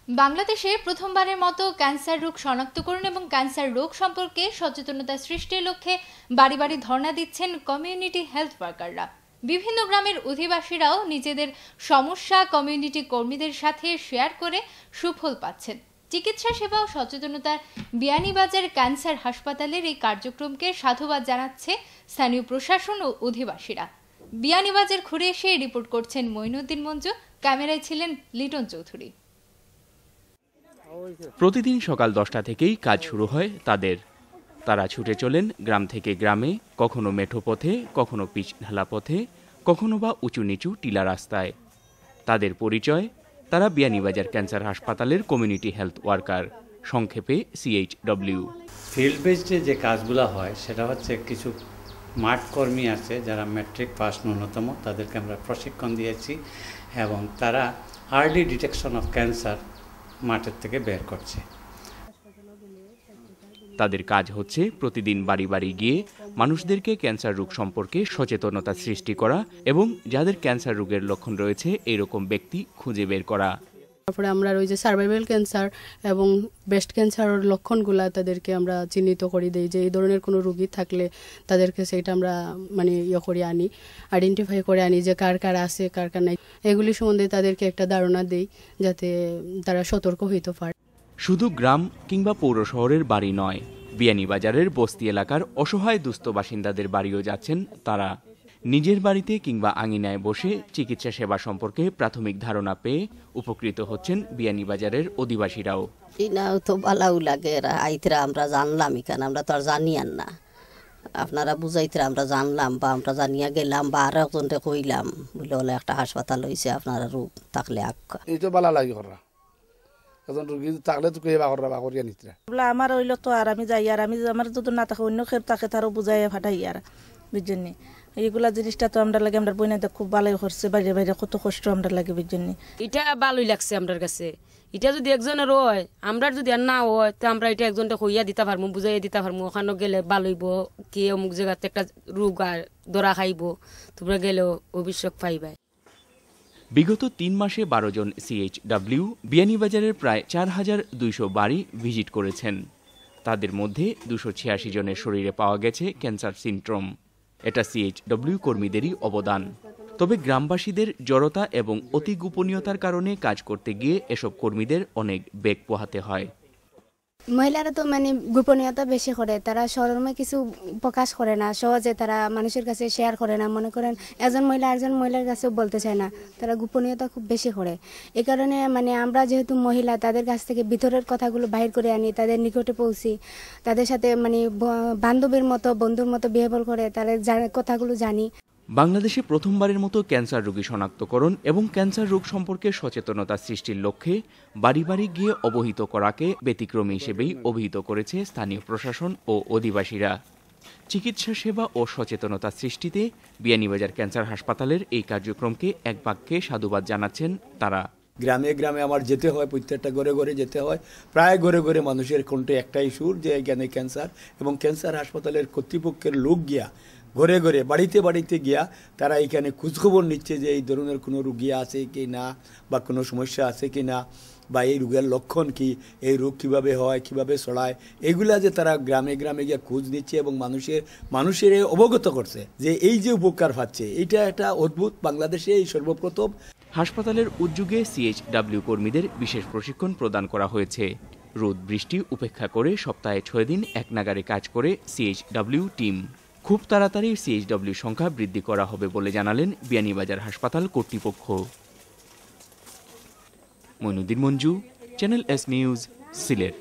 বাংলাদেশে প্রথমবারের মতো ক্যান্সার রোগ শনাক্তকরণ এবং ক্যান্সার রোগ সম্পর্কে সচেতনতা সৃষ্টির লক্ষ্যে বাড়ি বাড়ি ধর্ণা দিচ্ছেন কমিউনিটি হেলথ ওয়ার্কাররা। বিভিন্ন গ্রামের অধিবাসীরাও নিজেদের সমস্যা কমিউনিটি কর্মীদের সাথে শেয়ার করে সুফল পাচ্ছেন। চিকিৎসা সেবা ও সচেতনতার বিয়ানীবাজার ক্যান্সার হাসপাতালের এই কার্যক্রমকে সাধুবাদ জানাচ্ছে স্থানীয় প্রশাসন ও অধিবাসীরা। বিয়ানীবাজার ঘুরে এসে রিপোর্ট করছেন মঈনুদ্দিন মঞ্জু, ক্যামেরায় ছিলেন লিটন চৌধুরী। প্রতিদিন সকাল 10টা থেকেই কাজ শুরু হয় তাদের। তারা ছুটে চলেন গ্রাম থেকে গ্রামে, কখনো মেঠো পথে, কখনো পিচ ঢালা পথে, কখনো বা উঁচু নিচু টিলা রাস্তায়। তাদের পরিচয়, তারা বিয়ানীবাজার ক্যান্সার হাসপাতালের কমিউনিটি হেলথ ওয়ার্কার, সংক্ষেপে CHW। ফিল্ড বেসডে যে কাজগুলো হয় সেটা হচ্ছে কিছু মাঠ কর্মী আছে যারা ম্যাট্রিক পাস ন্যূনতম, তাদেরকে আমরা প্রশিক্ষণ দিয়েছি এবং তারা আর্লি ডিটেকশন অফ ক্যান্সার মাঠের থেকে বের করছে। তাদের কাজ হচ্ছে প্রতিদিন বাড়ি বাড়ি গিয়ে মানুষদেরকে ক্যান্সার রোগ সম্পর্কে সচেতনতা সৃষ্টি করা এবং যাদের ক্যান্সার রোগের লক্ষণ রয়েছে এরকম ব্যক্তি খুঁজে বের করা। তারপরে আমরা ওই যে সার্ভাইভাল ক্যান্সার এবং ব্রেস্ট ক্যান্সারের লক্ষণগুলা তাদেরকে আমরা চিহ্নিত করে দিই, যে এই ধরনের কোনো রোগী থাকলে তাদেরকে সেইটা আমরা করে আনি, আইডেন্টিফাই করে আনি যে কার কার আছে কার কার নাই। এগুলি সম্বন্ধে তাদেরকে একটা ধারণা দেই যাতে তারা সতর্ক হইতে পারে। শুধু গ্রাম কিংবা পৌর শহরের বাড়ি নয়, বিয়ানীবাজারের বস্তি এলাকার অসহায় দুস্থ বাসিন্দাদের বাড়িও যাচ্ছেন তারা। নিজের বাড়িতে কিংবা আঙিনায় বসে চিকিৎসা সেবা সম্পর্কে প্রাথমিক ধারণা পেয়ে উপকৃত হচ্ছেন বিয়ানীবাজারের অধিবাসীরাও। তো ভালো লাগে, আইতরা আমরা জানলাম, এখানে আমরা তো আর জানি না, আপনারা বুঝাইতরা আমরা জানলাম বা আমরা জানিয়া গেলাম বা আর একজনকে কইলাম বলে হলে একটা হাসপাতাল হয়েছে, আপনারা রোগ থাকলে এই তো ভালো লাগে করা এখন রোগী থাকলে তো কেবা করিয়া নিতরা বলে আমার হইলো তো আর আমি যাই, আর আমি আমার যদি না থাকে অন্য খেপ থাকে তারও বুঝাইয়া ফাটাই আর বুঝছেন। এইগুলা জিনিসটা তো আমরা লাগে, আমরা বইনাতে খুব ভালোই করছে, বাইরে বাইরে কত কষ্ট আমরা লাগে বুঝছেন। এটা ভালোই লাগছে আমার কাছে। এটা যদি একজনের হয়, আমরা যদি আর না হয় তো আমরা এটা একজনটা কইয়া দিতে পারবো, বুঝাইয়া দিতে পারবো, ওখানে গেলে ভালোইব, কে অমুক জায়গাতে একটা রোগ আর ধরা খাইব, তোমরা গেলেও অভিযোগ পাইবাই। বিগত 3 মাসে 12 জন CHW বিয়ানীবাজারের প্রায় 4200 বাড়ি ভিজিট করেছেন। তাদের মধ্যে 286 জনের শরীরে পাওয়া গেছে ক্যান্সার সিনড্রোম। এটা CHW কর্মীদেরই অবদান। তবে গ্রামবাসীদের জড়তা এবং অতি গোপনীয়তার কারণে কাজ করতে গিয়ে এসব কর্মীদের অনেক বেগ পোহাতে হয়। মহিলারা তো গোপনীয়তা বেশি করে, তারা শরমে কিছু প্রকাশ করে না, সহজে তারা মানুষের কাছে শেয়ার করে না। মনে করেন একজন মহিলা একজন মহিলার কাছেও বলতে চায় না, তারা গোপনীয়তা খুব বেশি করে। এই কারণে আমরা যেহেতু মহিলা, তাদের কাছ থেকে ভিতরের কথাগুলো বাহির করে আনি, তাদের নিকটে পৌঁছি, তাদের সাথে বান্ধবীর মতো বন্ধুর মতো বিহেভিয়ার করে তাদের কথাগুলো জানি। বাংলাদেশে প্রথমবারের মতো ক্যান্সার রোগী শনাক্তকরণ এবং ক্যান্সার রোগ সম্পর্কে সচেতনতা সৃষ্টির লক্ষ্যে বাড়ি বাড়ি গিয়ে অবহিত করাকে ব্যতিক্রমী হিসেবেই অভিহিত করেছে স্থানীয় প্রশাসন ও অধিবাসীরা। চিকিৎসা সেবা ও সচেতনতা সৃষ্টিতে বিয়ানীবাজার ক্যান্সার হাসপাতালের এই কার্যক্রমকে এক বাক্যে সাধুবাদ জানাচ্ছেন তারা। গ্রামে গ্রামে আমার যেতে হয়, প্রত্যেকটা ঘরে ঘরে যেতে হয়, প্রায় ঘরে ঘরে মানুষের কণ্ঠে একটাই সুর যে এখানে ক্যান্সার, এবং ক্যান্সার হাসপাতালের কর্তৃপক্ষের লোক গিয়া ঘরে ঘরে বাড়িতে বাড়িতে গিয়া তারা এখানে খোঁজখবর নিচ্ছে যে এই ধরনের কোনো রোগী আছে কি না, বা কোনো সমস্যা আছে কি না, বা এই রোগের লক্ষণ কি, এই রোগ কিভাবে হয়, কিভাবে ছড়ায়, এগুলা যে তারা গ্রামে গ্রামে গিয়ে খোঁজ নিচ্ছে এবং মানুষের অবগত করছে যে এই যে উপকার পাচ্ছে, এটা একটা অদ্ভুত, বাংলাদেশে এই সর্বপ্রথম। হাসপাতালের উদ্যোগে CHW কর্মীদের বিশেষ প্রশিক্ষণ প্রদান করা হয়েছে। রোদ বৃষ্টি উপেক্ষা করে সপ্তাহে 6 দিন এক নাগারে কাজ করে CHW টিম। খুব তাড়াতাড়ি CHW সংখ্যা বৃদ্ধি করা হবে বলে জানালেন বিয়ানীবাজার হাসপাতাল কর্তৃপক্ষ। Moinuddin Manju, channel S news, Sylhet.